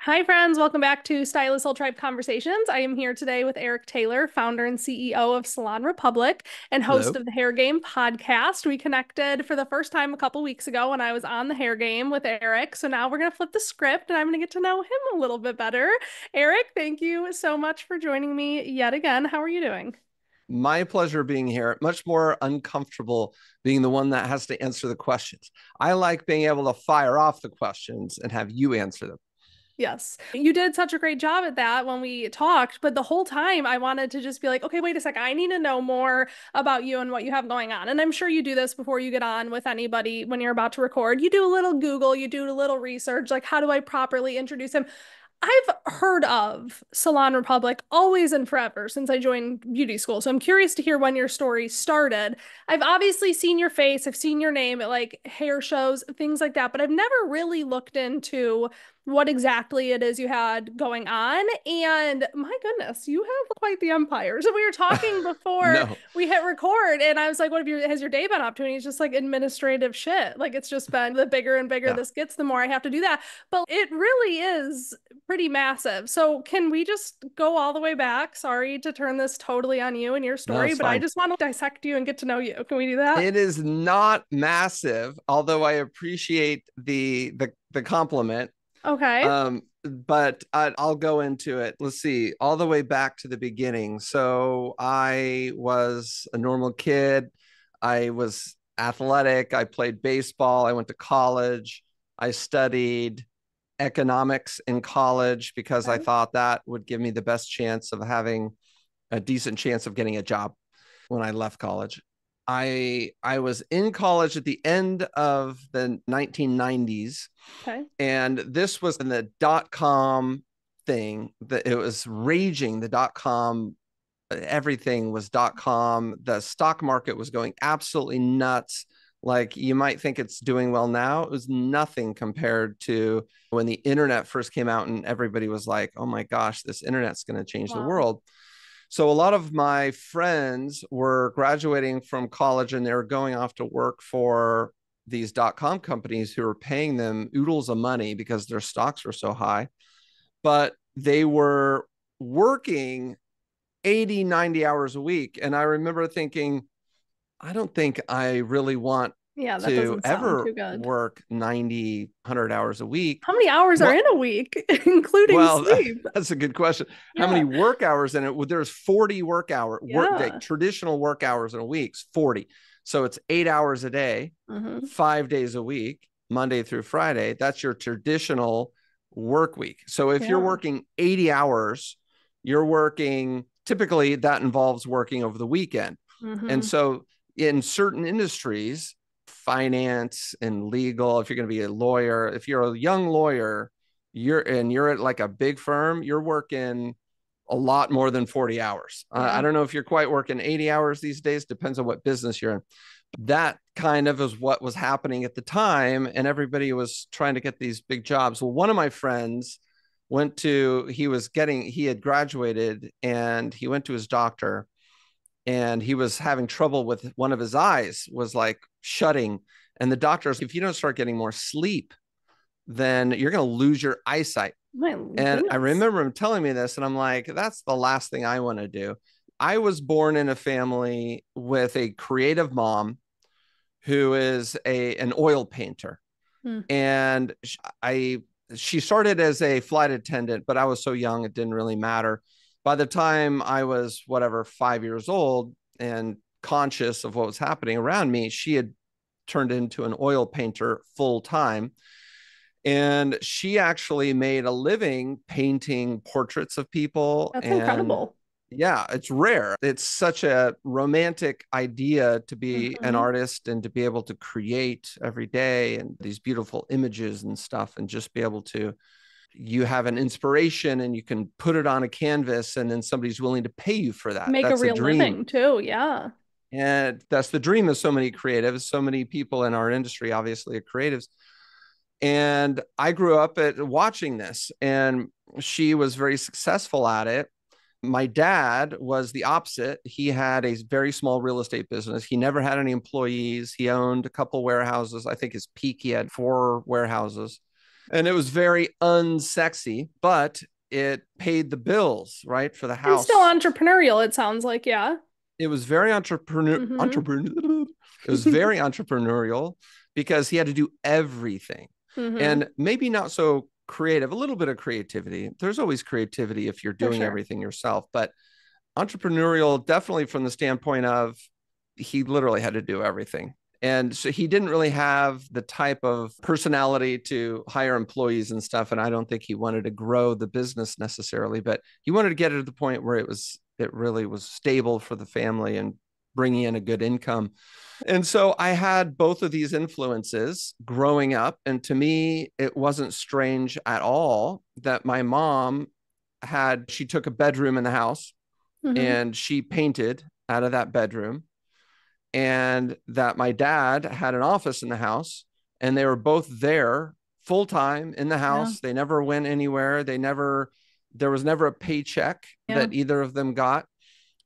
Hi, friends. Welcome back to Stylist Soul Tribe Conversations. I am here today with Eric Taylor, founder and CEO of Salon Republic and host Hello. of the Hair Game podcast. We connected for the first time a couple weeks ago when I was on the Hair Game with Eric. So now we're going to flip the script and I'm going to get to know him a little bit better. Eric, thank you so much for joining me yet again. How are you doing? My pleasure being here. Much more uncomfortable being the one that has to answer the questions. I like being able to fire off the questions and have you answer them. Yes. You did such a great job at that when we talked, but the whole time I wanted to just be like, okay, wait a sec. I need to know more about you and what you have going on. And I'm sure you do this before you get on with anybody when you're about to record. You do a little Google, you do a little research, like how do I properly introduce him? I've heard of Salon Republic always and forever since I joined beauty school. So I'm curious to hear when your story started. I've obviously seen your face, I've seen your name at like hair shows, things like that, but I've never really looked into what exactly it is you had going on. And my goodness, you have quite the empire. So we were talking before No, we hit record, and I was like, has your day been up to? And he's just like administrative shit. Like it's just been the bigger and bigger yeah, this gets, the more I have to do that. But it really is pretty massive. So can we just go all the way back? Sorry to turn this totally on you and your no, story, it's but I fine. just want to dissect you and get to know you. Can we do that? It is not massive, although I appreciate the compliment. Okay. But I'll go into it. Let's see, all the way back to the beginning. So I was a normal kid. I was athletic. I played baseball. I went to college. I studied economics in college because I Okay. thought that would give me the best chance of having a decent chance of getting a job when I left college. I was in college at the end of the 1990s, Okay. and this was in the dot com thing that it was raging. The dot com, everything was dot com. The stock market was going absolutely nuts. Like you might think it's doing well now. It was nothing compared to when the internet first came out and everybody was like, oh my gosh, this internet's going to change the Wow. world. So a lot of my friends were graduating from college and they were going off to work for these dot com companies who were paying them oodles of money because their stocks were so high. But they were working 80, 90 hours a week. And I remember thinking, I don't think I really want Yeah, that to doesn't sound ever too good. work 90, 100 hours a week. How many hours are What? in a week, including Well, sleep? that's a good question. How many Yeah. work hours in it? Well, there's 40 work day, Yeah. traditional work hours in a week, 40. So it's 8 hours a day, Hmm. 5 days a week, Monday through Friday. That's your traditional work week. So if you're Yeah. working 80 hours, you're working, typically that involves working over the weekend. And Hmm. so in certain industries, finance and legal, if you're going to be a lawyer, if you're a young lawyer, you're at like a big firm, you're working a lot more than 40 hours. I Yeah. don't know if you're quite working 80 hours these days, depends on what business you're in. That kind of is what was happening at the time. And everybody was trying to get these big jobs. Well, one of my friends he had graduated and he went to his doctor and he was having trouble with one of his eyes was like shutting. And the doctor's, if you don't start getting more sleep, then you're going to lose your eyesight. My And I goodness. remember him telling me this, and I'm like, that's the last thing I want to do. I was born in a family with a creative mom who is an oil painter. Mm. And I she started as a flight attendant, but I was so young it didn't really matter. By the time I was whatever 5 years old and conscious of what was happening around me, she had turned into an oil painter full time. And she actually made a living painting portraits of people. That's And incredible. yeah, it's rare. It's such a romantic idea to be an Hmm. artist and to be able to create every day and these beautiful images and stuff, and just be able to, you have an inspiration and you can put it on a canvas and then somebody's willing to pay you for that. Make a That's a real dream. living too. Yeah. And that's the dream of so many creatives. So many people in our industry obviously are creatives. And I grew up at watching this, and she was very successful at it. My dad was the opposite. He had a very small real estate business. He never had any employees. He owned a couple warehouses. I think his peak, he had 4 warehouses. And it was very unsexy, but it paid the bills, right, for the And still house. entrepreneurial, it sounds like, yeah. It was very Mm-hmm. it was very entrepreneurial because he had to do everything. Mm-hmm. And maybe not so creative, a little bit of creativity. There's always creativity if you're For doing sure. everything yourself, but entrepreneurial definitely from the standpoint of he literally had to do everything. And so he didn't really have the type of personality to hire employees and stuff. And I don't think he wanted to grow the business necessarily, but he wanted to get it to the point where it really was stable for the family and bringing in a good income. And so I had both of these influences growing up. And to me, it wasn't strange at all that my mom she took a bedroom in the house Mm-hmm. and she painted out of that bedroom, and that my dad had an office in the house, and they were both there full time in the Yeah. house. They never went anywhere. There was never a paycheck Yeah. that either of them got.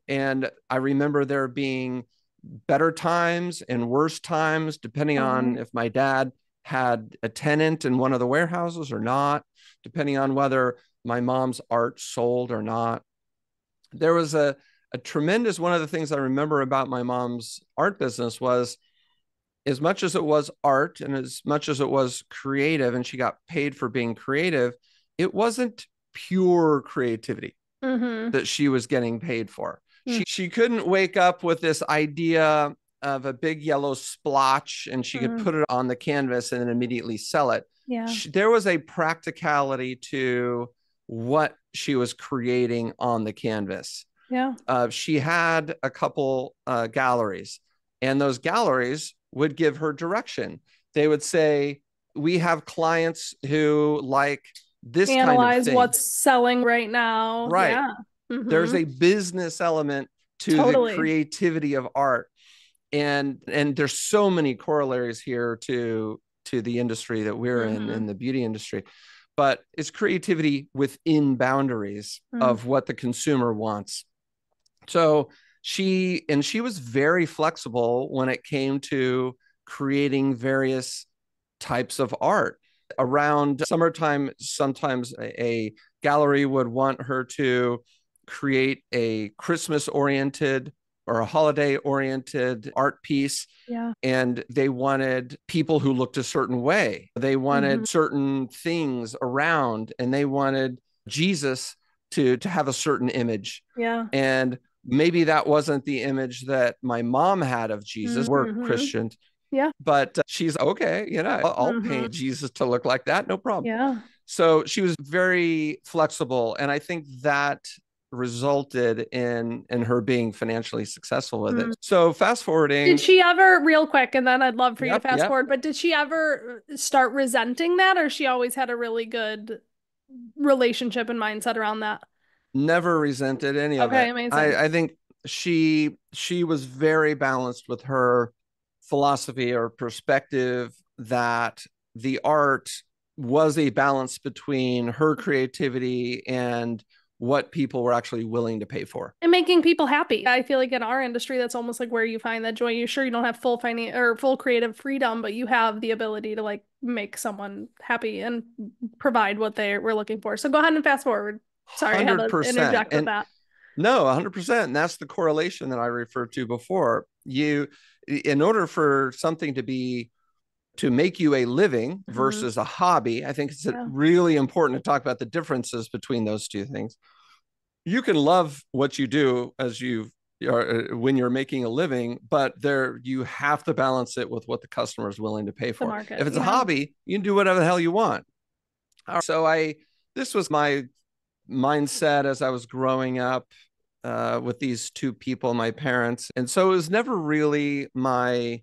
And I remember there being better times and worse times, depending on Uh-huh. if my dad had a tenant in one of the warehouses or not, depending on whether my mom's art sold or not. There was a tremendous one of the things I remember about my mom's art business was as much as it was art and as much as it was creative and she got paid for being creative, it wasn't pure creativity Mm-hmm. that she was getting paid for. She couldn't wake up with this idea of a big yellow splotch and she could Mm-hmm. put it on the canvas and then immediately sell it. Yeah. There was a practicality to what she was creating on the canvas. Yeah. She had a couple galleries, and those galleries would give her direction. They would say, "We have clients who like this kind of Analyze thing." what's selling right now. Right. Yeah. There's Mm-hmm. a business element to the Totally. creativity of art. And there's so many corollaries here to the industry that we're Mm-hmm. in the beauty industry. But it's creativity within boundaries Mm. of what the consumer wants. So she was very flexible when it came to creating various types of art. Around summertime, sometimes a gallery would want her to create a Christmas oriented or a holiday oriented art piece, Yeah. and they wanted people who looked a certain way. They Mm-hmm. wanted certain things around, and they wanted Jesus to have a certain image. Yeah. And maybe that wasn't the image that my mom had of Jesus. We're Mm-hmm. Christians, Yeah. but she's okay. I'll Mm-hmm. paint Jesus to look like that. No problem. Yeah. So she was very flexible. And I think that resulted in her being financially successful with it. Mm. So fast Did forwarding, she ever, real quick, and then I'd love for you to yep, fast yep. forward, but did she ever start resenting that, or she always had a really good relationship and mindset around that? Never resented any of Okay, it. amazing. I think she was very balanced with her philosophy or perspective that the art was a balance between her creativity and what people were actually willing to pay for. And making people happy. I feel like in our industry, that's almost like where you find that joy. You sure you don't have full financial or full creative freedom, but you have the ability to like make someone happy and provide what they were looking for. So go ahead and fast forward. Sorry, I had to 100%. interject with And that. no, 100%. And that's the correlation that I referred to before. In order for something to make you a living Hmm. versus a hobby, I think it's Yeah, really important to talk about the differences between those two things. You can love what you do as you are when you're making a living, but there you have to balance it with what the customer is willing to pay the for. If market. it's a Yeah. hobby, you can do whatever the hell you want. So this was my mindset as I was growing up with these two people, my parents. And so it was never really my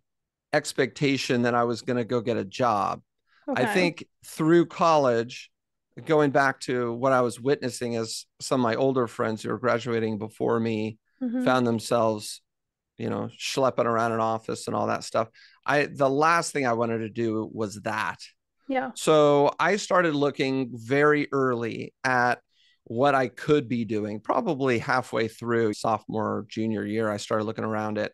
expectation that I was going to go get a job. I Okay. think through college, going back to what I was witnessing as some of my older friends who were graduating before me Hmm. found themselves, schlepping around an office and all that stuff. The last thing I wanted to do was that. Yeah. So I started looking very early at what I could be doing. Probably halfway through sophomore, junior year, I started looking around at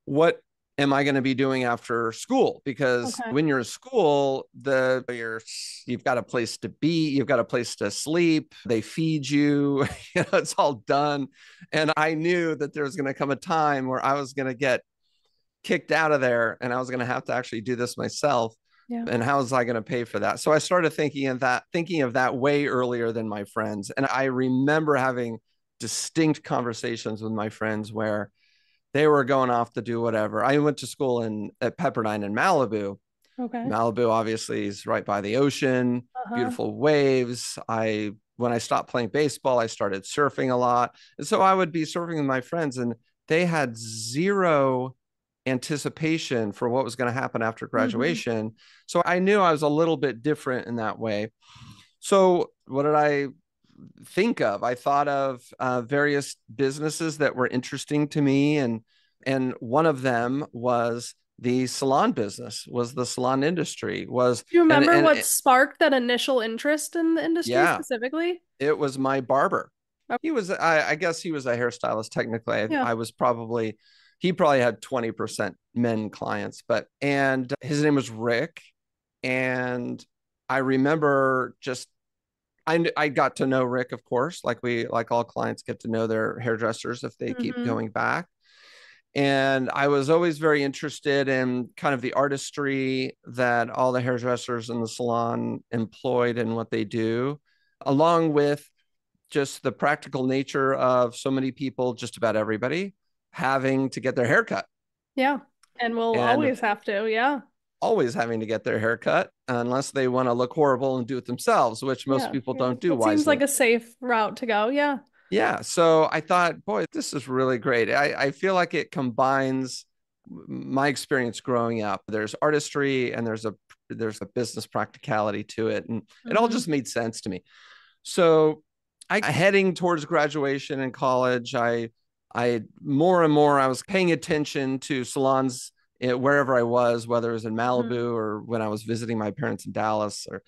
what am I going to be doing after school? Because Okay. when you're in school, you've got a place to be, you've got a place to sleep, they feed you, it's all done. And I knew that there was going to come a time where I was going to get kicked out of there and I was going to have to actually do this myself. Yeah. And how was I going to pay for that? So I started thinking of that way earlier than my friends. And I remember having distinct conversations with my friends where they were going off to do whatever. I went to school at Pepperdine in Malibu. Okay. Malibu obviously is right by the ocean, Uh-huh. beautiful waves. When I stopped playing baseball, I started surfing a lot. And so I would be surfing with my friends and they had zero anticipation for what was going to happen after Hmm. graduation. So I knew I was a little bit different in that way. So what did I think of? I thought of various businesses that were interesting to me, and one of them was the salon business, was the salon industry, was Do you remember what and sparked that initial interest in the industry yeah, specifically? it was my barber. Oh, I guess he was a hairstylist technically. yeah. I was probably he probably had 20% men clients, but and his name was Rick, and I remember just I got to know Rick, of course, like all clients get to know their hairdressers if they keep Hmm. going back. And I was always very interested in kind of the artistry that all the hairdressers in the salon employed in what they do, along with just the practical nature of so many people, just about everybody, having to get their hair cut Yeah. And we'll and always have to. Yeah. always having to get their hair cut unless they want to look horrible and do it themselves, which most Yeah. people Yeah. don't do That seems like wisely. a safe route to go. Yeah. Yeah. So I thought, boy, this is really great. I feel like it combines my experience growing up. There's artistry and there's a business practicality to it. And it all Hmm. just made sense to me. So I heading towards graduation in college, I more and more I was paying attention to salons wherever I was, whether it was in Hmm. Malibu or when I was visiting my parents in Dallas or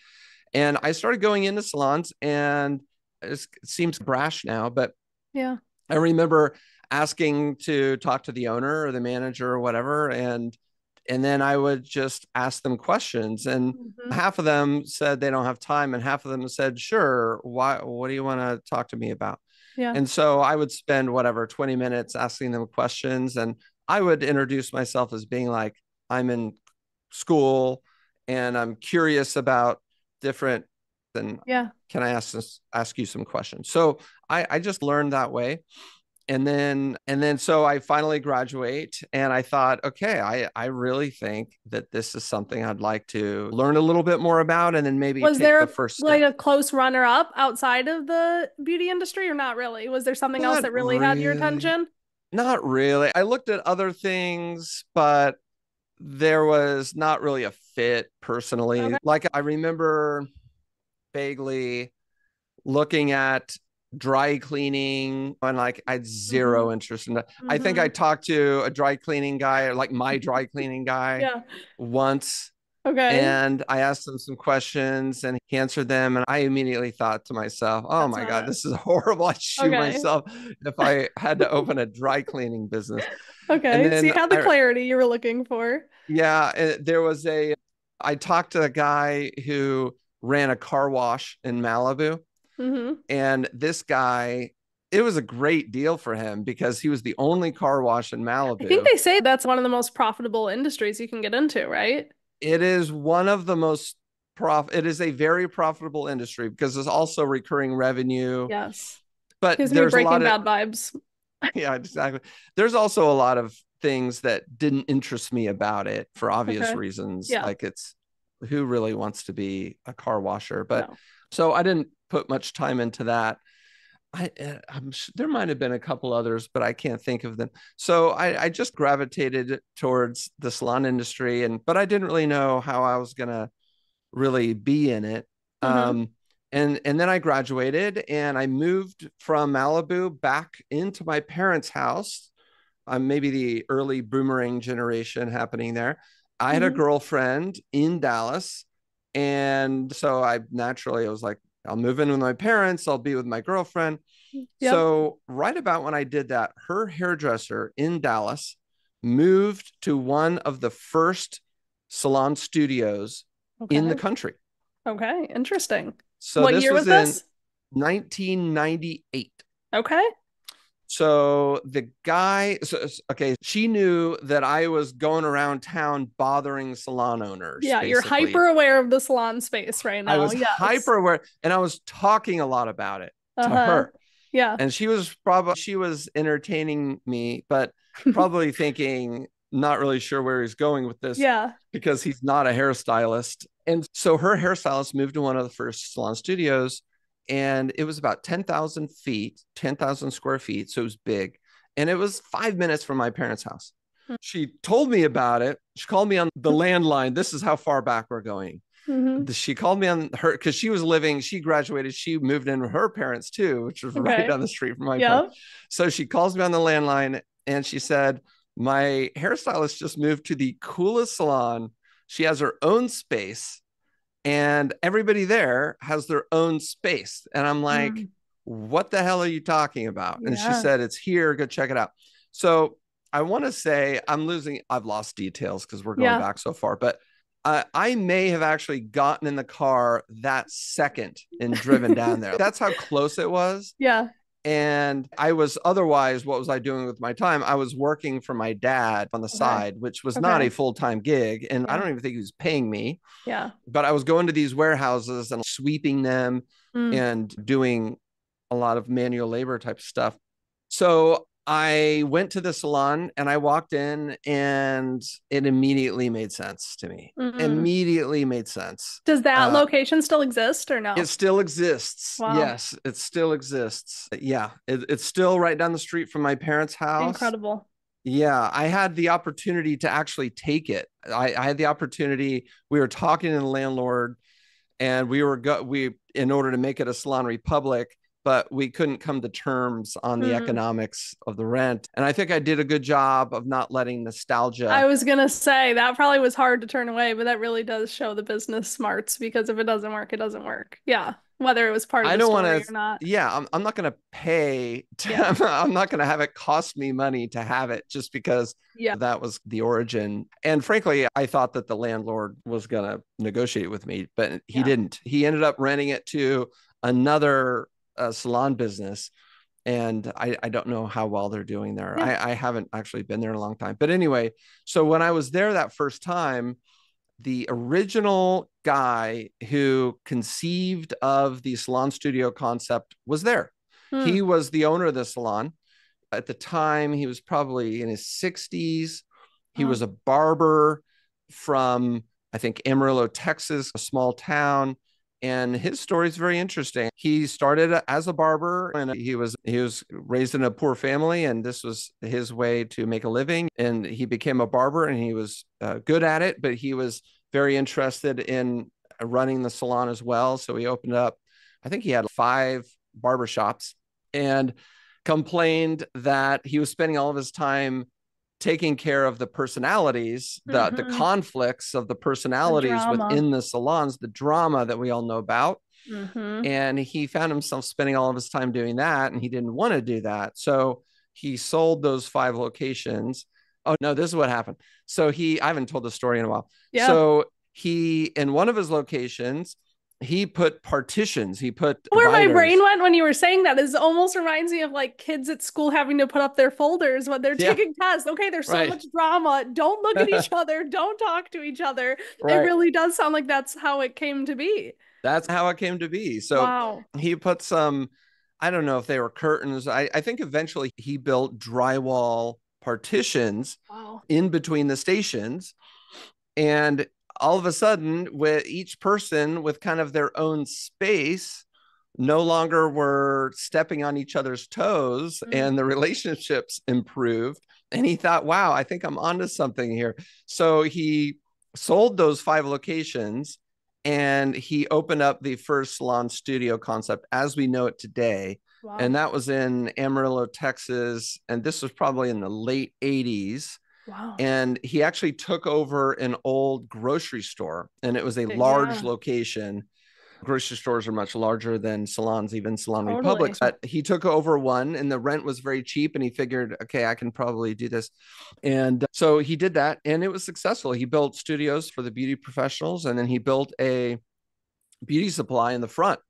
and I started going into salons and it seems brash now, but Yeah. I remember asking to talk to the owner or the manager or whatever, and then I would just ask them questions, and Hmm. half of them said they don't have time, and half of them said, "Sure, why? What do you want to talk to me about?" Yeah. And so I would spend whatever 20 minutes asking them questions, and I would introduce myself as being like, "I'm in school, and I'm curious about different." And Yeah. can I ask you some questions? So I just learned that way, and then so I finally graduate and I thought, okay, I really think that this is something I'd like to learn a little bit more about and then maybe Was take the there first like step. a close runner up outside of the beauty industry or not really? Was there something else Not that really had your really. attention? Not really. I looked at other things, but there was not really a fit personally. Okay. Like I remember vaguely looking at dry cleaning and like I had Hmm. zero interest in that. I think I Hmm. talked to a dry cleaning guy, like my dry cleaning guy Yeah. once, Okay. and I asked him some questions and he answered them. And I immediately thought to myself, oh That's my not God, it. this is horrible. I'd shoot Okay. myself if I had to open a dry cleaning business. And Okay. So you then had the clarity you were looking for. yeah, I talked to a guy who ran a car wash in Malibu. Hmm. And this guy, it was a great deal for him because he was the only car wash in I think Malibu. they say that's one of the most profitable industries you can get into, right? It is one of the most it is a very profitable industry because there's also recurring revenue, Yes. but Gives me there's a lot Breaking of Bad vibes. yeah, exactly. There's also a lot of things that didn't interest me about it for obvious Okay. reasons. Yeah. Like it's who really wants to be a car washer, but No. so I didn't put much time into that. There might have been a couple others, but I can't think of them. So I just gravitated towards the salon industry, but I didn't really know how I was gonna really be in it. Hmm. Um, and then I graduated and I moved from Malibu back into my parents' house. Maybe the early boomerang generation happening there. I had a Hmm. girlfriend in Dallas, and so I was like, I'll move in with my parents. I'll be with my girlfriend. Yep. So right about when I did that, her hairdresser in Dallas moved to one of the first salon studios in the Okay. country. Okay. Interesting. So What this year was was in this? 1998. Okay. So the guy, okay, she knew that I was going around town bothering salon owners, Yeah, you're basically. hyper aware of the salon space right I now. was Yes. hyper aware and I was talking a lot about it to Uh-huh. her. Yeah. And she was entertaining me, but probably thinking, not really sure where he's going with this Yeah. because he's not a hairstylist. And so her hairstylist moved to one of the first salon studios, and it was about 10,000 feet, 10,000 square feet. So it was big. And it was 5 minutes from my parents' house. She told me about it. She called me on the landline. This is how far back we're going. Mm-hmm. She called me on her because she graduated, she moved in with her parents too, which was right Okay. down the street from my parents. Yep. So she calls me on the landline and she said, my hairstylist just moved to the coolest salon. She has her own space and everybody there has their own space. And I'm like, Mm. what the hell are you talking about? And she Yeah. said, it's here, go check it out. So I want to say I've lost details because we're going Yeah. back so far, but I may have actually gotten in the car that second and driven down there. That's how close it was. Yeah. And I was otherwise, what was I doing with my time? I was working for my dad on the Okay. side, which was not a Okay. full-time gig. And I Yeah. don't even think he was paying me, Yeah. but I was going to these warehouses and sweeping them Mm. and doing a lot of manual labor type stuff. So I went to the salon and I walked in and it immediately made sense to me. Mm. Immediately made sense. Does that location still exist or It no? still exists. Wow. Yes, it still exists. Yeah, it's still right down the street from my parents' house. Incredible. Yeah, I had the opportunity to actually take it. I had the opportunity. We were talking to the landlord, and we in order to make it a Salon Republic, but we couldn't come to terms on the Mm. economics of the rent. And I think I did a good job of not letting I nostalgia. was gonna say that probably was hard to turn away, but that really does show the business smarts because if it doesn't work, it doesn't work. Yeah. Whether it was part of I the don't want story to. or not. Yeah, I'm not going to pay. Yeah. I'm not going to have it cost me money to have it just because Yeah. that was the origin. And frankly, I thought that the landlord was going to negotiate with me, but he Yeah. didn't. He ended up renting it to another salon business. And I don't know how well they're doing there. Yeah. I haven't actually been there in a long time. But anyway, so when I was there that first time, the original guy who conceived of the salon studio concept was there. Hmm. He was the owner of the salon. At the time, he was probably in his 60s. He Wow. was a barber from, I think, Amarillo, Texas, a small town. And his story is very interesting. He started as a barber and he was raised in a poor family, and this was his way to make a living. And he became a barber, and he was good at it, but he was very interested in running the salon as well. So he opened up, I think he had 5 barbershops, and complained that he was spending all of his time taking care of the personalities, the Mm-hmm. conflicts of the The personalities drama. within the salons, the drama that we all know about. Mm-hmm. And he found himself spending all of his time doing that, and he didn't want to do that. So he sold those 5 locations. Oh no, this is what happened. So I haven't told the story in a while. Yeah. So he, in one of his locations, he put partitions, he put Where my brain dividers. went when you were saying that is almost reminds me of like kids at school having to put up their folders when they're Yeah, taking tests. Okay, there's so right. much drama. Don't look at each other. Don't talk to each other. It Right. really does sound like that's how it came to be. That's how it came to be. So Wow. he put some, I don't know if they were curtains. I think eventually he built drywall partitions Wow. in between the stations. And all of a sudden, with each person with kind of their own space, no longer were stepping on each other's toes, Mm. and the relationships improved. And he thought, wow, I think I'm onto something here. So he sold those 5 locations and he opened up the first salon studio concept as we know it today. And Wow. that was in Amarillo, Texas. And this was probably in the late 80s. Wow. And he actually took over an old grocery store, and it was a large Yeah. location. Grocery stores are much larger than salons, even Salon Republic. Totally. But he took over one and the rent was very cheap. And he figured, okay, I can probably do this. And so he did that and it was successful. He built studios for the beauty professionals and then he built a beauty supply in the front.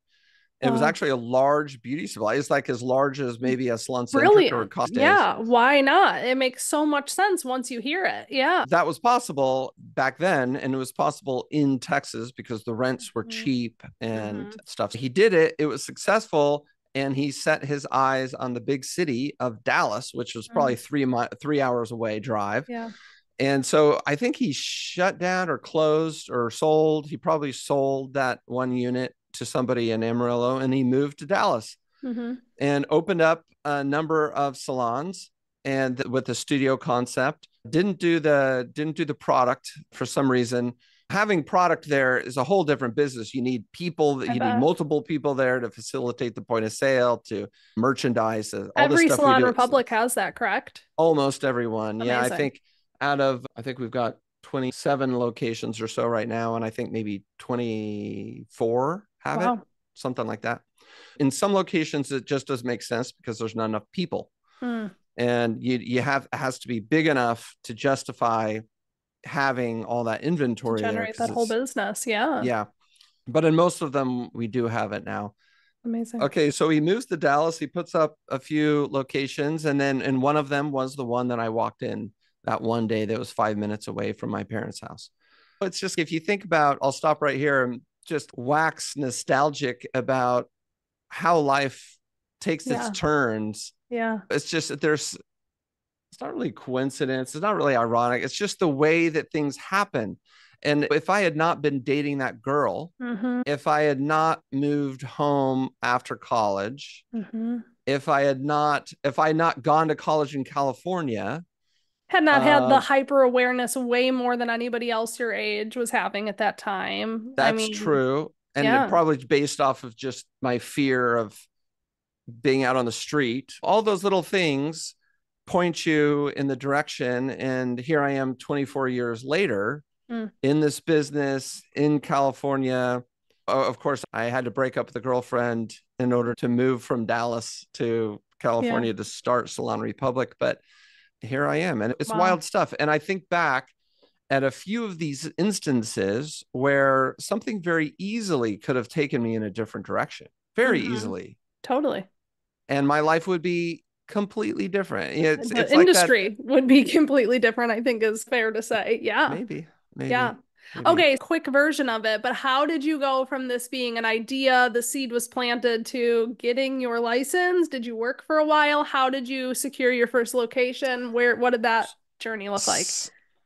It was Wow. actually a large beauty supply. It's like as large as maybe a Salon Centric or a Brilliant. Costa's. Yeah. Why not? It makes so much sense once you hear it. Yeah. That was possible back then, and it was possible in Texas because the rents were Mm-hmm. cheap and Mm-hmm. stuff. He did it, it was successful, and he set his eyes on the big city of Dallas, which was probably 3 hours away drive. Yeah. And so I think he shut down or closed or sold. He probably sold that one unit to somebody in Amarillo and he moved to Dallas Mm-hmm. and opened up a number of salons and with the studio concept. Didn't do the product for some reason. Having product there is a whole different business. You need people, I you need bet. multiple people there to facilitate the point of sale, to merchandise, all the Every stuff we Salon do. Republic has that, correct? Almost everyone. Yeah, I Amazing. think I think we've got 27 locations or so right now. And I think maybe 24 have it, Wow. something like that. In some locations, it just doesn't make sense because there's not enough people. Mm. And you have, it has to be big enough to justify having all that To inventory there generate because that whole it's, business. Yeah. yeah. But in most of them, we do have it now. Amazing. Okay, so he moves to Dallas. He puts up a few locations, and one of them was the one that I walked in that one day that was 5 minutes away from my parents' house. It's just, if you think about, I'll stop right here and just wax nostalgic about how life takes its Yeah. turns. Yeah. It's just that it's not really coincidence. It's not really ironic. It's just the way that things happen. And if I had not been dating that girl, Mm-hmm. if I had not moved home after college, Mm-hmm. if I had not gone to college in California, Had not had the um, hyper awareness way more than anybody else your age was having at that time. I that's mean, true. And yeah. probably based off of just my fear of being out on the street, all those little things point you in the direction. And here I am 24 years later Mm. in this business in California. Of course, I had to break up with a girlfriend in order to move from Dallas to Yeah. California to start Salon Republic. But here I am, and it's Wow. wild stuff. And I think back at a few of these instances where something very easily could have taken me in a different direction, very Mm-hmm. easily, Totally. and my life would be completely different. The It's like that. industry would be completely different, I think is fair to say. Yeah. Maybe, maybe, Yeah. maybe. Okay, quick version of it, but how did you go from this being an idea, the seed was planted, to getting your license? Did you work for a while? How did you secure your first location? What did that journey look like?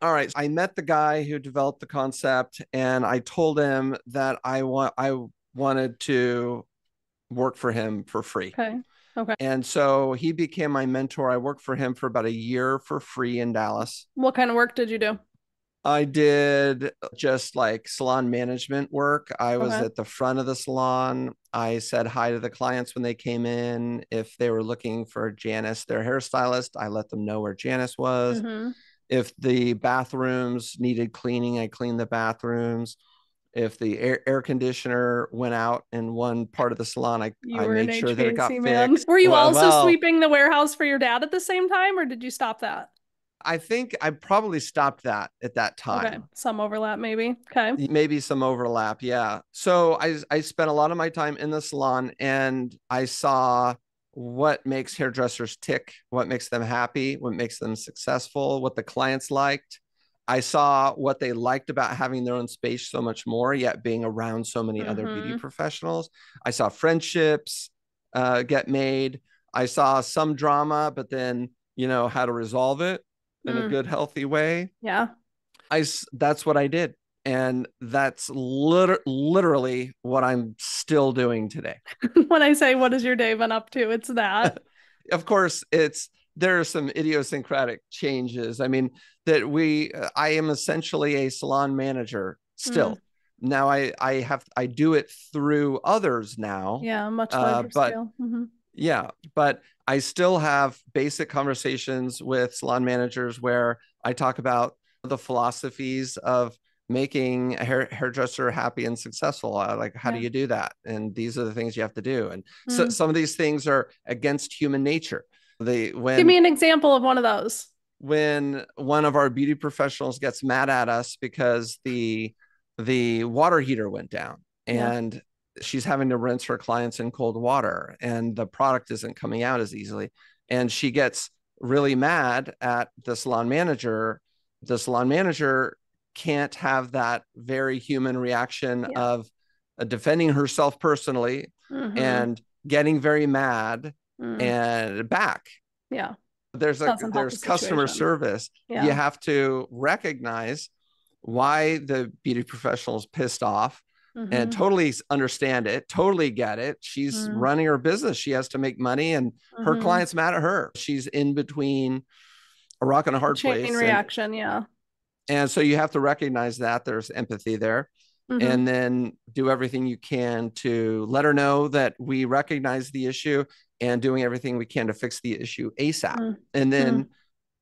All right. I met the guy who developed the concept and I told him that I wanted to work for him for free. Okay. Okay. And so he became my mentor. I worked for him for about a year for free in Dallas. What kind of work did you do? I did just like salon management work. I was Okay. at the front of the salon. I said hi to the clients when they came in. If they were looking for Janice, their hairstylist, I let them know where Janice was. Mm-hmm. If the bathrooms needed cleaning, I cleaned the bathrooms. If the air conditioner went out in one part of the salon, You I were an made sure that it got HVAC man. fixed. Were you also Well, sweeping the warehouse for your dad at the same time, or did you stop that? I think I probably stopped that at that Okay. time. Some overlap, maybe. Okay. Maybe some overlap. Yeah. So I spent a lot of my time in the salon and I saw what makes hairdressers tick, what makes them happy, what makes them successful, what the clients liked. I saw what they liked about having their own space so much more, yet being around so many other beauty Mm-hmm. professionals. I saw friendships get made. I saw some drama, but then, how to resolve it in a Mm. good, healthy way. Yeah. That's what I did. And that's literally what I'm still doing today. When I say, what has your day been up to? It's that. Of course, there are some idiosyncratic changes. I mean, I am essentially a salon manager Mm. still. Now I do it through others now. Yeah, much larger But scale. Hmm. yeah, but I still have basic conversations with salon managers where I talk about the philosophies of making a hairdresser happy and successful. Like, how do Yeah. you do that? And these are the things you have to do. And so Mm. some of these things are against human nature. They Give me an example of one of those. when one of our beauty professionals gets mad at us because the water heater went down, Yeah. and she's having to rinse her clients in cold water, and the product isn't coming out as easily, and she gets really mad at the salon manager. The salon manager can't have that very human reaction Yeah. of defending herself personally Mm-hmm. and getting very mad Mm. and back. Yeah. Doesn't help the There's customer situation. service. You Yeah. have to recognize why the beauty professional is pissed off and Mm-hmm. totally understand it, totally get it. She's Mm. running her business. She has to make money, and her Mm-hmm. client's mad at her. She's in between a rock and a hard Chain place. reaction. Yeah. And so you have to recognize that there's empathy there, Mm-hmm. and then do everything you can to let her know that we recognize the issue and doing everything we can to fix the issue ASAP. And Mm-hmm. then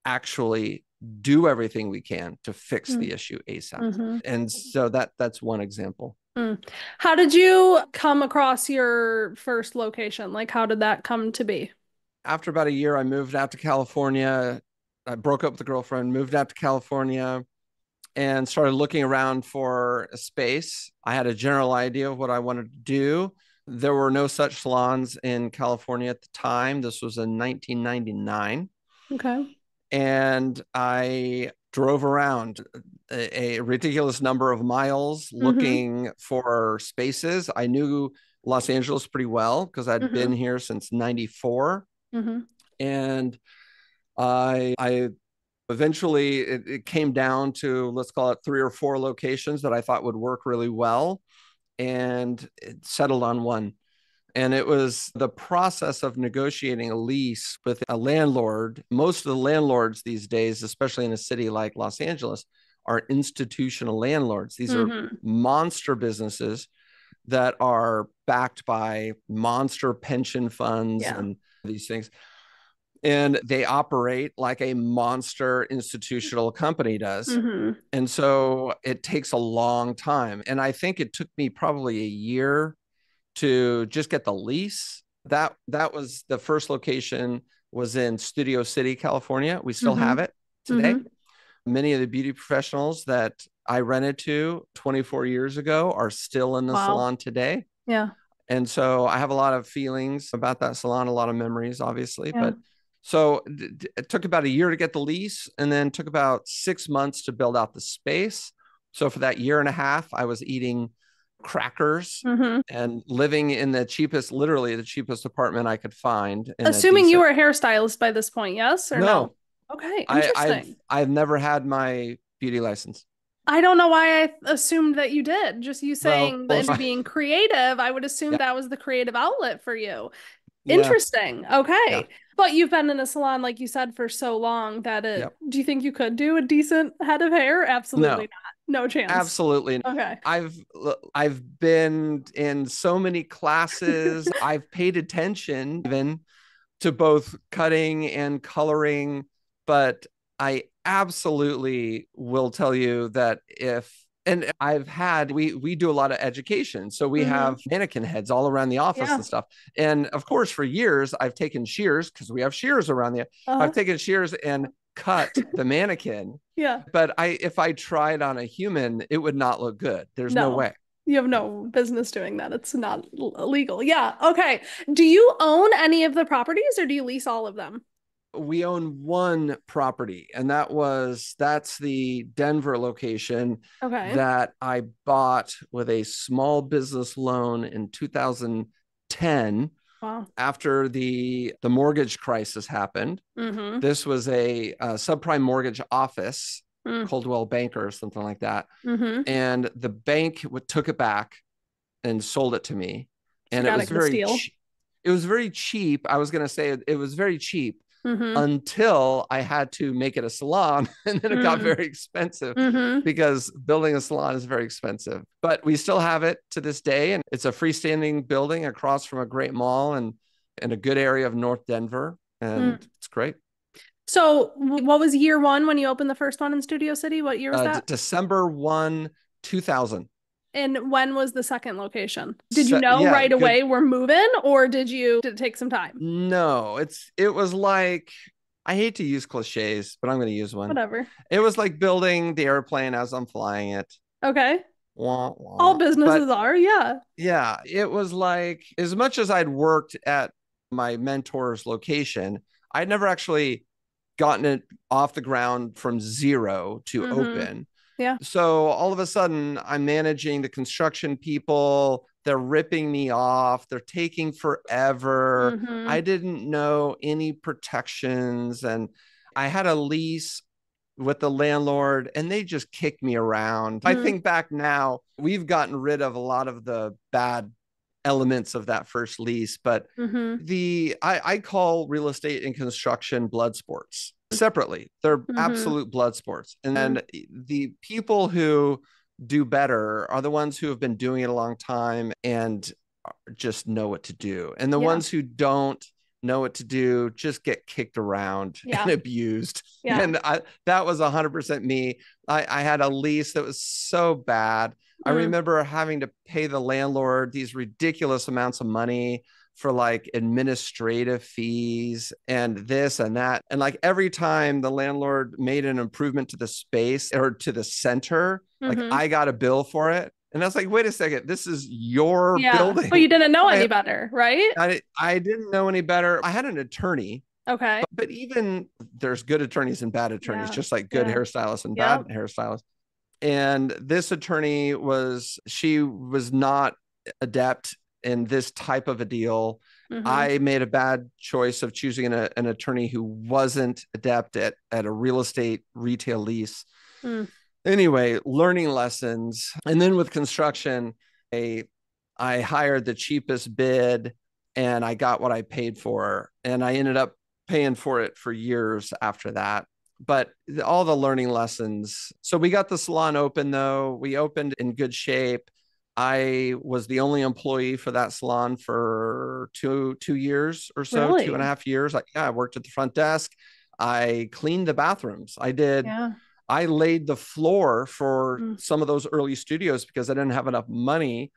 actually do everything we can to fix the Mm-hmm. issue ASAP. Mm-hmm. And so that's one example. Mm. How did you come across your first location? Like, how did that come to be? After about a year, I moved out to California. I broke up with the girlfriend, moved out to California, and started looking around for a space. I had a general idea of what I wanted to do. There were no such salons in California at the time. This was in 1999. Okay. And I drove around a ridiculous number of miles Mm-hmm. looking for spaces. I knew Los Angeles pretty well because I'd been Mm-hmm. here since 94. Mm-hmm. And I eventually it came down to, let's call it, 3 or 4 locations that I thought would work really well, and it settled on one. And it was the process of negotiating a lease with a landlord. Most of the landlords these days, especially in a city like Los Angeles, are institutional landlords. These are Mm-hmm. monster businesses that are backed by monster pension funds Yeah. and these things. And they operate like a monster institutional company does. Mm-hmm. And so it takes a long time. And I think it took me probably a year to just get the lease. That was the first location, was in Studio City, California. We still Mm-hmm. have it today. Mm-hmm. Many of the beauty professionals that I rented to 24 years ago are still in the Wow. salon today. Yeah. And so I have a lot of feelings about that salon, a lot of memories, obviously. Yeah. But so it took about a year to get the lease, and then took about 6 months to build out the space. So for that year and a half, I was eating crackers Mm-hmm. and living in the cheapest, literally the cheapest apartment I could find in a Assuming you decent. were a hairstylist by this point, yes or no? No, Okay, I, I've interesting. I've never had my beauty license. I don't know why I assumed that you did. Just you Well, saying most and being creative, I would assume yeah, that was the creative outlet for you. yeah, Interesting. yeah, Okay. But you've been in a salon, like you said, for so long that yeah. do you think you could do a decent head of hair? Absolutely No, not. No chance. absolutely. Okay. I've been in so many classes. I've paid attention even to both cutting and coloring, but I absolutely will tell you that if and I've had we do a lot of education. So we Mm-hmm. have mannequin heads all around the office Yeah. and stuff. And of course, for years I've taken shears, because we have shears around the I've Uh-huh. taken shears and cut the mannequin. Yeah. But I if I tried on a human, it would not look good. There's no No. way. You have no business doing that. It's not illegal. Yeah. Okay. Do you own any of the properties or do you lease all of them? We own one property, and that's the Denver location Okay. that I bought with a small business loan in 2010 Wow. after the mortgage crisis happened. Mm-hmm. This was a subprime mortgage office, Mm. Coldwell Banker or something like that, Mm-hmm. and the bank took it back and sold it to me, So you and it got to was get a steal. it was very cheap. I was going to say it was very cheap Mm-hmm. until I had to make it a salon. And then it got Mm. very expensive Mm-hmm. because building a salon is very expensive. But we still have it to this day. And it's a freestanding building across from a great mall and in a good area of North Denver. And Mm. it's great. So, what was year one when you opened the first one in Studio City? What year was that? December 2000. And when was the second location? Did you know Yeah, right good. away we're moving, or did it take some time? No, it was like, I hate to use cliches, but I'm going to use one. Whatever. It was like building the airplane as I'm flying it. Okay. Wah, All wah. But businesses are, yeah. yeah, it was like, as much as I'd worked at my mentor's location, I'd never actually gotten it off the ground from zero to Mm-hmm. open. Yeah. So all of a sudden, I'm managing the construction people. They're ripping me off. They're taking forever. Mm-hmm. I didn't know any protections. And I had a lease with the landlord and they just kicked me around. I Mm-hmm. think back now, we've gotten rid of a lot of the bad elements of that first lease, but Mm-hmm. I call real estate and construction blood sports separately. They're Mm-hmm. absolute blood sports. And the people who do better are the ones who have been doing it a long time and just know what to do. And the Yeah. ones who don't know what to do just get kicked around and Yeah. abused. Yeah. And that was 100% me. I had a lease that was so bad. I Mm. remember having to pay the landlord these ridiculous amounts of money for like administrative fees and this and that. And like every time the landlord made an improvement to the space or to the center, like Mm-hmm. I got a bill for it. And I was like, wait a second, this is your Yeah. But building. you didn't know any I, better, right? I didn't know any better. I had an attorney, Okay. but even there's good attorneys and bad attorneys, Yeah. just like good Yeah. hairstylists and bad Yep. hairstylists. And this attorney she was not adept in this type of a deal. Mm-hmm. I made a bad choice of choosing an attorney who wasn't adept at a real estate retail lease. Mm. Anyway, learning lessons. And then with construction, I, I hired the cheapest bid and I got what I paid for. And I ended up paying for it for years after that. But all the learning lessons. So we got the salon open, though. We opened in good shape. I was the only employee for that salon for two years or so, two and a Really? half years. I worked at the front desk. I cleaned the bathrooms. Yeah. I laid the floor for Mm. some of those early studios because I didn't have enough money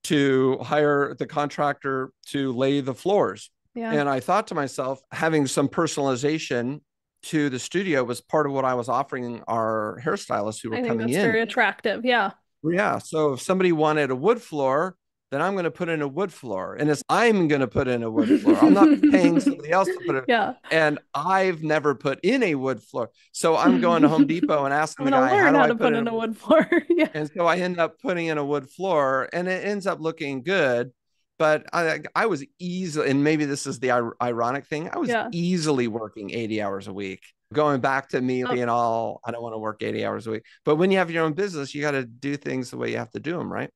to hire the contractor to lay the floors. Yeah. And I thought to myself, having some personalization to the studio was part of what I was offering our hairstylists who were I think coming that's in. very attractive. Yeah. Yeah. So if somebody wanted a wood floor, then I'm going to put in a wood floor. And it's I'm going to put in a wood floor. I'm not paying somebody else to put it. Yeah. And I've never put in a wood floor. So I'm going to Home Depot and I'm asking the gonna guy, how learn do how I to put put in in a a wood? wood floor. Yeah. And so I end up putting in a wood floor and it ends up looking good. But I was easily, and maybe this is the ironic thing, I was Yeah. easily working 80 hours a week. Going back to me Oh, being all, I don't want to work 80 hours a week. But when you have your own business, you got to do things the way you have to do them, right?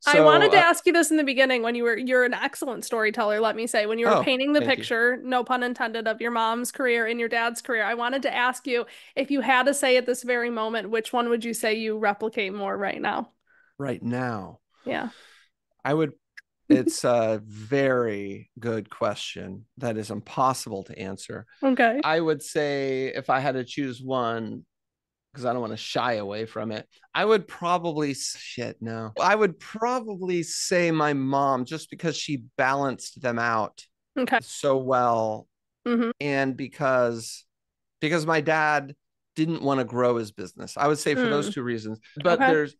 I So, wanted to ask you this in the beginning when you're an excellent storyteller, let me say, when you were oh, painting the thank you. picture, no pun intended, of your mom's career and your dad's career. I wanted to ask you if you had to say at this very moment, which one would you say you replicate more right now? Right now, Yeah. I would, it's a very good question that is impossible to answer. Okay. I would say if I had to choose one, because I don't want to shy away from it. I would probably shit no. I would probably say my mom just because she balanced them out Okay. so well Mm-hmm. and because my dad didn't want to grow his business. I would say for those Mm. two reasons. But Okay. there's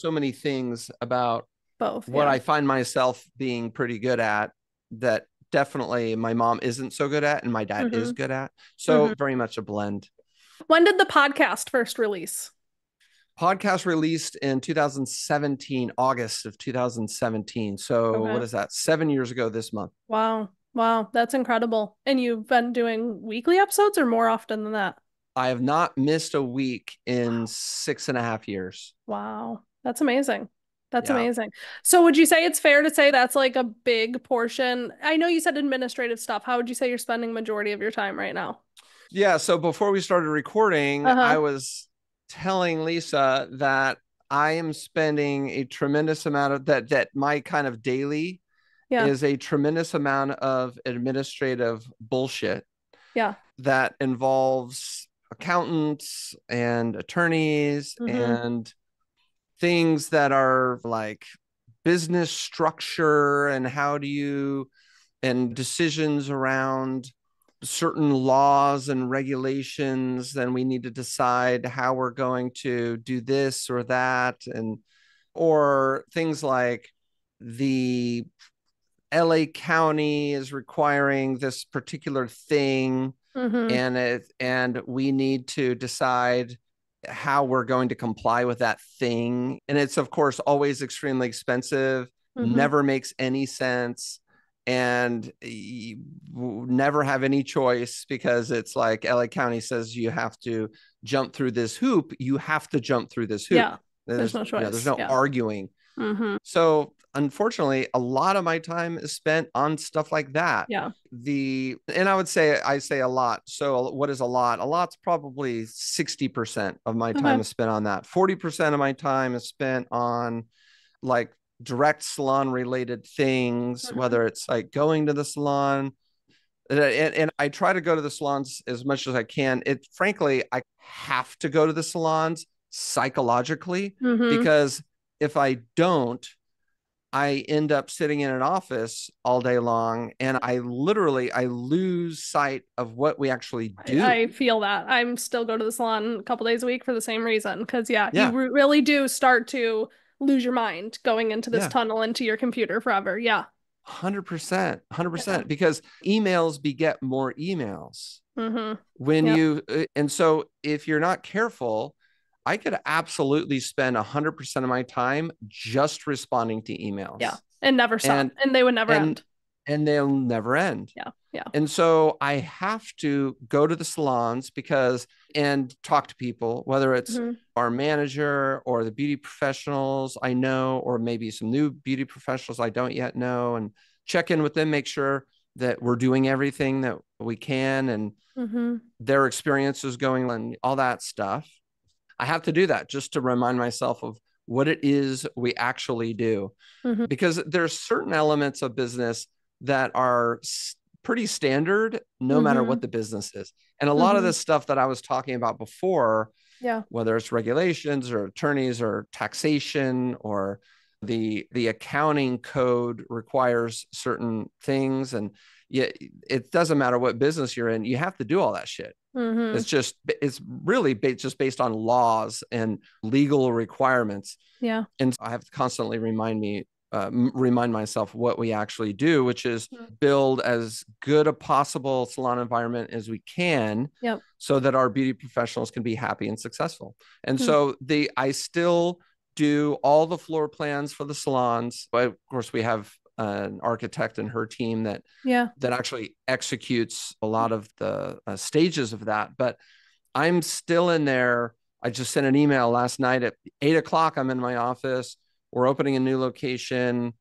so many things about Both. what Yeah. I find myself being pretty good at that definitely my mom isn't so good at and my dad Mm-hmm. is good at. Mm-hmm. So very much a blend. When did the podcast first release? Podcast released in 2017, August of 2017. So what Okay. is that? 7 years ago this month. Wow. Wow. That's incredible. And you've been doing weekly episodes or more often than that? I have not missed a week in 6.5 years. Wow. That's amazing. That's Yeah. amazing. So would you say it's fair to say that's like a big portion? I know you said administrative stuff. How would you say you're spending majority of your time right now? Yeah. So before we started recording, I Uh-huh. was telling Lisa that I am spending a tremendous amount of that my kind of daily Yeah. is a tremendous amount of administrative bullshit. Yeah. that involves accountants and attorneys Mm-hmm. and things that are like business structure and how do you and decisions around certain laws and regulations. Then we need to decide how we're going to do this or that, and or things like the LA County is requiring this particular thing, Mm-hmm. and we need to decide how we're going to comply with that thing. And it's of course always extremely expensive, Mm-hmm. never makes any sense, and you never have any choice because it's like LA County says you have to jump through this hoop, you have to jump through this hoop. Yeah. There's There's, no there's choice. no Yeah. arguing. Mm-hmm. So unfortunately, a lot of my time is spent on stuff like that. Yeah. And I say a lot. So what is a lot? A lot's probably 60% of my time Okay. is spent on that. 40% of my time is spent on like direct salon related things, Mm-hmm. whether it's like going to the salon. And I try to go to the salons as much as I can. It frankly, I have to go to the salons psychologically Mm-hmm. because if I don't, I end up sitting in an office all day long and I lose sight of what we actually do. I feel that. I'm still go to the salon a couple days a week for the same reason. Because, yeah, you Yeah. really do start to lose your mind going into this Yeah. tunnel into your computer forever. Yeah. 100%. Yeah. 100% because emails beget more emails. Mm-hmm. When Yep. you and so if you're not careful, I could absolutely spend 100% of my time just responding to Yeah. emails, And never stop. and And they would never and end. and they'll never end. Yeah. Yeah. And so I have to go to the salons because and talk to people, whether it's Mm-hmm. our manager or the beauty professionals I know, or maybe some new beauty professionals I don't yet know, and check in with them, make sure that we're doing everything that we can and Mm-hmm. their experiences going and all that stuff. I have to do that just to remind myself of what it is we actually do. Mm-hmm. Because there's certain elements of business that are pretty standard no matter Mm-hmm. what the business is. And a lot of Mm-hmm. this stuff that I was talking about before, Yeah. whether it's regulations or attorneys or taxation or the accounting code requires certain things, and yet it doesn't matter what business you're in, you have to do all that shit. Mm-hmm. It's really just based on laws and legal requirements. Yeah. And I have to constantly remind myself what we actually do, which is build as good a possible salon environment as we can Yep. so that our beauty professionals can be happy and successful. And Mm. so I still do all the floor plans for the salons. But of course, we have an architect and her team Yeah. that actually executes a lot of the stages of that. But I'm still in there. I just sent an email last night at 8 o'clock. I'm in my office. We're opening a new location.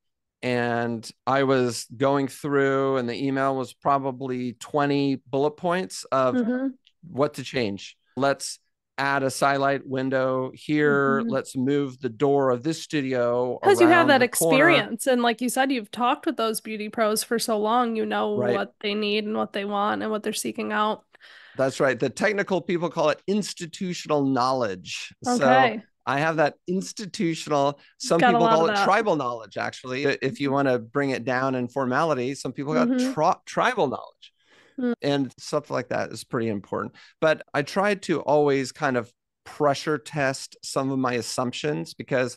And I was going through, and the email was probably 20 bullet points of Mm-hmm. what to change. Let's add a skylight window here. Mm-hmm. Let's move the door of this studio Because you have around that the corner. experience. And like you said, you've talked with those beauty pros for so long, you know Right. what they need and what they want and what they're seeking out. That's right. The technical people call it institutional knowledge. So Okay. I have that institutional, some Got a people lot of call it that. tribal knowledge, actually. If you want to bring it down in formality, some people got Mm-hmm. tribal knowledge, and stuff like that is pretty important. But I try to always kind of pressure test some of my assumptions because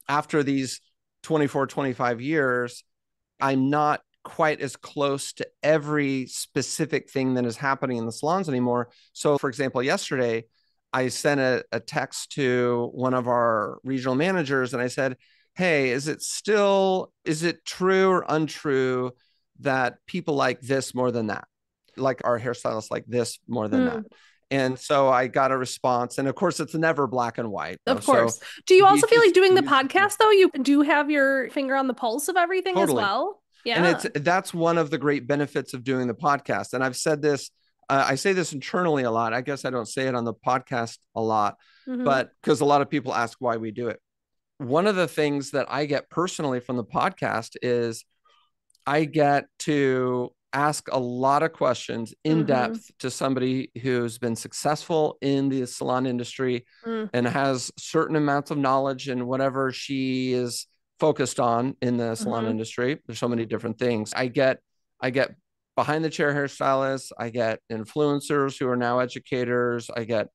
after these 24, 25 years, I'm not quite as close to every specific thing that is happening in the salons anymore. So, for example, yesterday, I sent a text to one of our regional managers and I said, hey, is it true or untrue that people like this more than that? Like our hairstylists like this more than that? Mm. And so I got a response. And of course, it's never black and white, though. Of So course. Do you you also feel like just doing the use the podcast though? You do have your finger on the pulse of everything as totally. well? And Yeah. that's one of the great benefits of doing the podcast. And I've said this, I say this internally a lot. I guess I don't say it on the podcast a lot, Mm-hmm. but because a lot of people ask why we do it. One of the things that I get personally from the podcast is I get to ask a lot of questions in Mm-hmm. depth to somebody who's been successful in the salon industry Mm, and has certain amounts of knowledge in whatever she is focused on in the salon mm-hmm. industry. There's so many different things. I get behind the chair hairstylists, I get influencers who are now educators, I get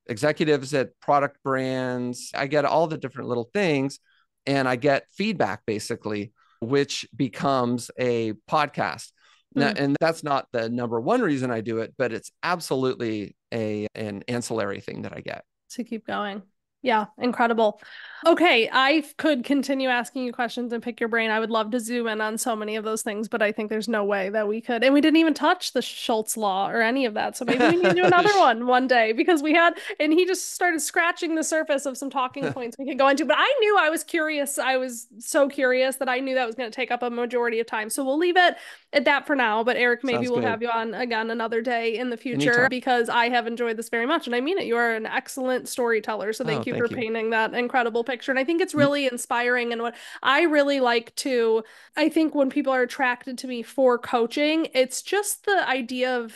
executives at product brands, I get all the different little things, and I get feedback basically, which becomes a podcast. Now, Mm. and that's not the number one reason I do it, but it's absolutely an ancillary thing that I get. To keep going. Yeah, incredible. Okay, I could continue asking you questions and pick your brain. I would love to zoom in on so many of those things, but I think there's no way that we could. And we didn't even touch the Schultz law or any of that. So maybe we need to do another one day because we had, and he just started scratching the surface of some talking points we could go into. But I knew I was curious. I was so curious that I knew that was going to take up a majority of time. So we'll leave it at that for now. But Eric, maybe Sounds we'll good. have you on again another day in the future Anytime. because I have enjoyed this very much. And I mean it. You are an excellent storyteller. So Oh, thank you for thank you. painting that incredible picture. And I think it's really inspiring. And what I really like to, I think when people are attracted to me for coaching, it's just the idea of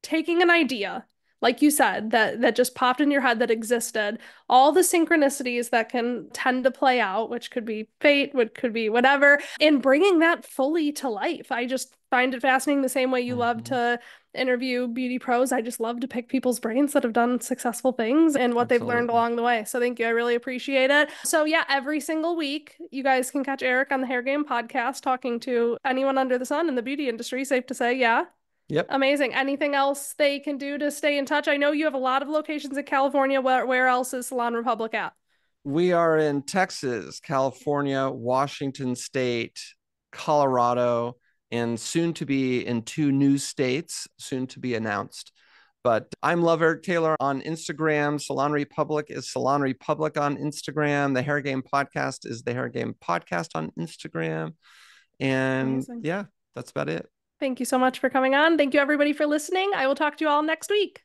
taking an idea like you said that just popped in your head that existed, all the synchronicities that can tend to play out, which could be fate, which could be whatever, and bringing that fully to life. I just find it fascinating the same way you love Mm-hmm. to interview beauty pros. I just love to pick people's brains that have done successful things and what they've learned Absolutely. along the way. So thank you. I really appreciate it. So yeah, every single week you guys can catch Eric on the Hair Game podcast talking to anyone under the sun in the beauty industry, safe to say. Yeah. Yep. Amazing. Anything else they can do to stay in touch? I know you have a lot of locations in California. Where else is Salon Republic at? We are in Texas, California, Washington State, Colorado, and soon to be in two new states, soon to be announced. But I'm Love Eric Taylor on Instagram. Salon Republic is Salon Republic on Instagram. The Hair Game Podcast is the Hair Game Podcast on Instagram. And Amazing. yeah, that's about it. Thank you so much for coming on. Thank you, everybody, for listening. I will talk to you all next week.